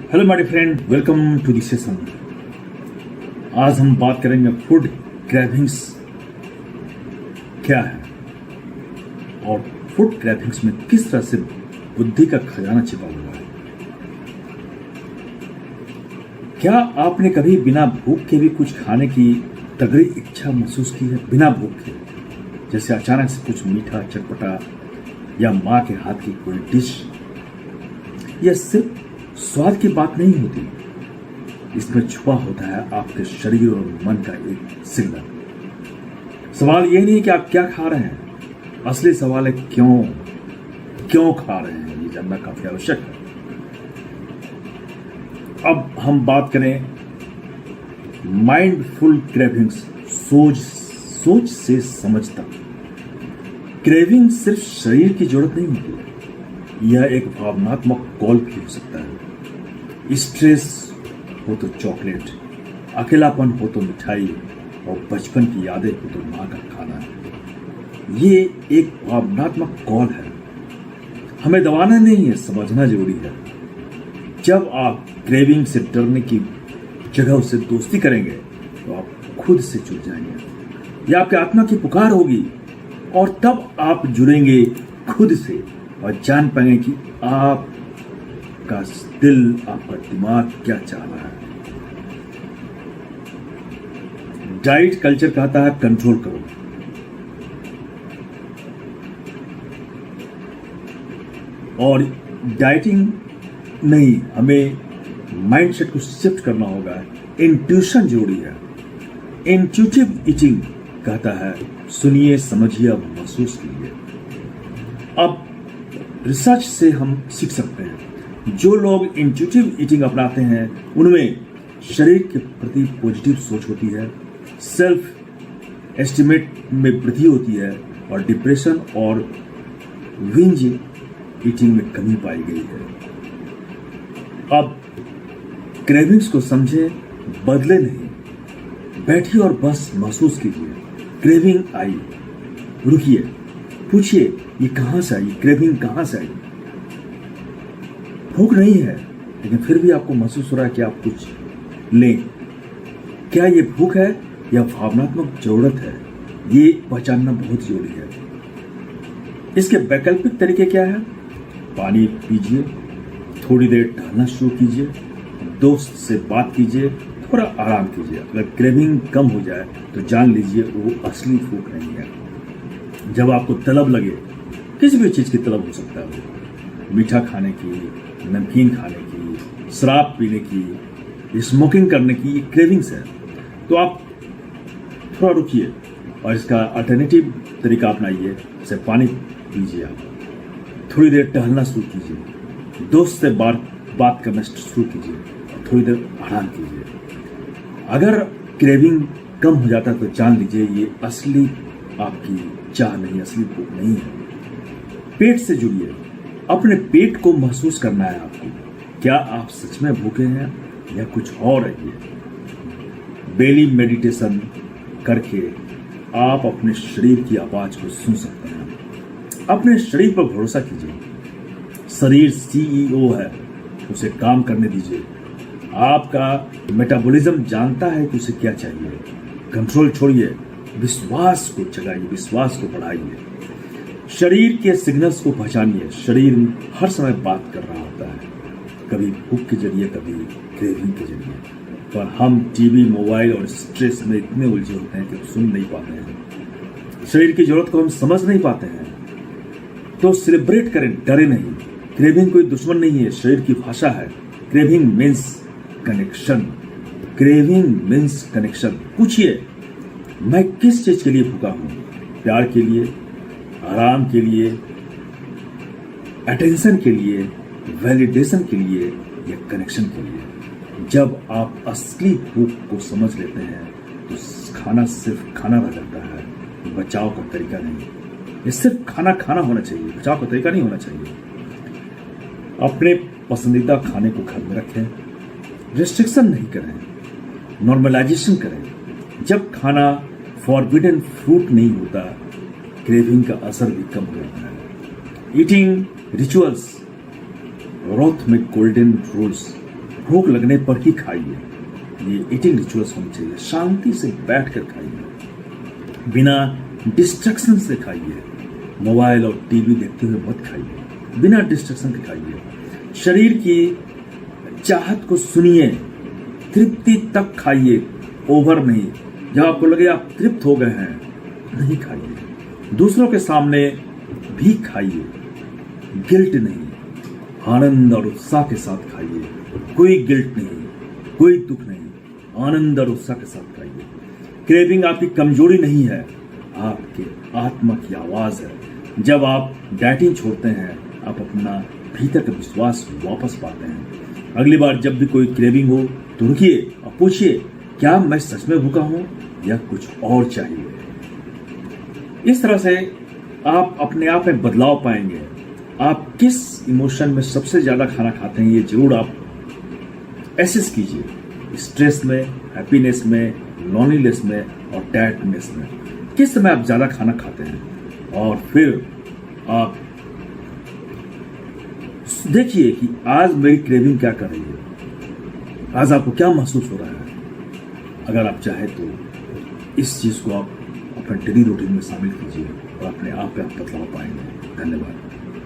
Hello my friend, welcome to the session. आज हम बात करेंगे फूड क्रेविंग्स क्या है और फूड क्रेविंग्स में किस तरह से बुद्धि का खजाना छिपा हुआ है। क्या आपने कभी बिना भूख के भी कुछ खाने की तगड़ी इच्छा महसूस की है? बिना भूख के, जैसे अचानक से कुछ मीठा चटपटा या माँ के हाथ की कोई डिश। यह सिर्फ स्वाद की बात नहीं होती, इसमें छुपा होता है आपके शरीर और मन का एक सिग्नल। सवाल यह नहीं है कि आप क्या खा रहे हैं, असली सवाल है क्यों खा रहे हैं। ये जानना काफी आवश्यक है। अब हम बात करें माइंडफुल क्रेविंग्स, सोच से समझ तक। क्रेविंग सिर्फ शरीर की जरूरत नहीं होती, यह एक भावनात्मक कॉल भी हो सकता है। स्ट्रेस हो तो चॉकलेट, अकेलापन हो तो मिठाई और बचपन की यादें हो तो माँ का खाना। ये एक भावनात्मक कॉल है, हमें दबाना नहीं है, समझना जरूरी है। जब आप क्रेविंग से डरने की जगह उससे दोस्ती करेंगे तो आप खुद से जुड़ जाएंगे। यह आपके आत्मा की पुकार होगी और तब आप जुड़ेंगे खुद से और जान पाएंगे कि आपका दिल, आपका दिमाग क्या चाह रहा है। डाइट कल्चर कहता है कंट्रोल करो, और डाइटिंग नहीं, हमें माइंडसेट को शिफ्ट करना होगा। इंट्यूशन जरूरी है। इंट्यूटिव ईटिंग कहता है सुनिए, समझिए, अब महसूस कीजिए। अब रिसर्च से हम सीख सकते हैं, जो लोग इंट्यूटिव ईटिंग अपनाते हैं उनमें शरीर के प्रति पॉजिटिव सोच होती है, सेल्फ एस्टिमेट में वृद्धि होती है और डिप्रेशन और विंज ईटिंग में कमी पाई गई है। अब क्रेविंग्स को समझें, बदले नहीं, बैठिए और बस महसूस कीजिए। क्रेविंग आई, रुकिए, पूछिए ये कहां से आई, क्रेविंग कहां से आई। भूख नहीं है लेकिन फिर भी आपको महसूस हो रहा है कि आप कुछ लें। क्या ये भूख है या भावनात्मक जरूरत है? ये पहचानना बहुत जरूरी है। इसके वैकल्पिक तरीके क्या है? पानी पीजिए, थोड़ी देर टहलना शुरू कीजिए, दोस्त से बात कीजिए, थोड़ा आराम कीजिए। अगर क्रेविंग कम हो जाए तो जान लीजिए वो असली भूख नहीं है। जब आपको तलब लगे, किसी भी चीज की तलब हो सकता है, मीठा खाने की, नमकीन खाने की, शराब पीने की, स्मोकिंग करने की, ये क्रेविंग्स है, तो आप थोड़ा रुकिए और इसका अल्टरनेटिव तरीका अपनाइए। जैसे पानी पीजिए, आप थोड़ी देर टहलना शुरू कीजिए, दोस्त से बात करना शुरू कीजिए और थोड़ी देर आराम कीजिए। अगर क्रेविंग कम हो जाता है तो जान लीजिए ये असली आपकी चाह नहीं, असली भूख नहीं है। पेट से जुड़िए, अपने पेट को महसूस करना है आपको। क्या आप सच में भूखे हैं या कुछ और है? ये बेली मेडिटेशन करके आप अपने शरीर की आवाज को सुन सकते हैं। अपने शरीर पर भरोसा कीजिए। शरीर CEO है, उसे काम करने दीजिए। आपका मेटाबॉलिज्म जानता है कि उसे क्या चाहिए। कंट्रोल छोड़िए, विश्वास को जगाइए, विश्वास को बढ़ाइए। शरीर के सिग्नल्स को पहचानिए। शरीर हर समय बात कर रहा होता है, कभी भूख के जरिए, कभी क्रेविंग के जरिए, पर हम टीवी, मोबाइल और स्ट्रेस में इतने उलझे होते हैं कि सुन नहीं पाते हैं। शरीर की जरूरत को हम समझ नहीं पाते हैं। तो सेलिब्रेट करें, डरे नहीं। क्रेविंग कोई दुश्मन नहीं है, शरीर की भाषा है। Craving means connection. Craving means connection. पूछिए, मैं किस चीज के लिए भूखा हूं? प्यार के लिए, आराम के लिए, अटेंशन के लिए, वैलिडेशन के लिए या कनेक्शन के लिए? जब आप असली भूख को समझ लेते हैं तो खाना सिर्फ खाना रह जाता है, बचाव का तरीका नहीं। ये सिर्फ खाना होना चाहिए, बचाव का तरीका नहीं होना चाहिए। अपने पसंदीदा खाने को घर में रखें, रिस्ट्रिक्शन नहीं करें, नॉर्मलाइजेशन करें। जब खाना फॉरबिडन फ्रूट नहीं होता, क्रेविंग का असर भी कम हो जाता है। ईटिंग रिचुअल्स, रोथ में गोल्डन रूल्स, भूख लगने पर ही खाइए। ये ईटिंग रिचुअल्स होने चाहिए। शांति से बैठ कर खाइए, बिना डिस्ट्रैक्शन से खाइए। मोबाइल और टीवी देखते हुए मत खाइए, बिना डिस्ट्रैक्शन के खाइए। शरीर की चाहत को सुनिए, तृप्ति तक खाइए, ओवर नहीं। जब आपको लगे आप तृप्त हो गए हैं, नहीं खाइए। दूसरों के सामने भी खाइए, गिल्ट नहीं, आनंद और उत्साह के साथ खाइए। कोई गिल्ट नहीं, कोई दुख नहीं, आनंद और उत्साह के साथ खाइए। क्रेविंग आपकी कमजोरी नहीं है, आपके आत्मा की आवाज है। जब आप डाइटिंग छोड़ते हैं, आप अपना भीतर का विश्वास वापस पाते हैं। अगली बार जब भी कोई क्रेविंग हो तो रुकिए और पूछिए, क्या मैं सच में भूखा हूं या कुछ और चाहिए। इस तरह से आप अपने आप में बदलाव पाएंगे। आप किस इमोशन में सबसे ज्यादा खाना खाते हैं, ये जरूर आप एसेस कीजिए। स्ट्रेस में, हैप्पीनेस में, लॉनलीनेस में और टैडनेस में किस समय आप ज्यादा खाना खाते हैं। और फिर आप देखिए कि आज मेरी क्रेविंग क्या कर रही है, आज आपको क्या महसूस हो रहा है। अगर आप चाहे तो इस चीज को आप अपने डेली रूटीन में शामिल कीजिए और अपने आप पे आप बदलाव पाएंगे। धन्यवाद।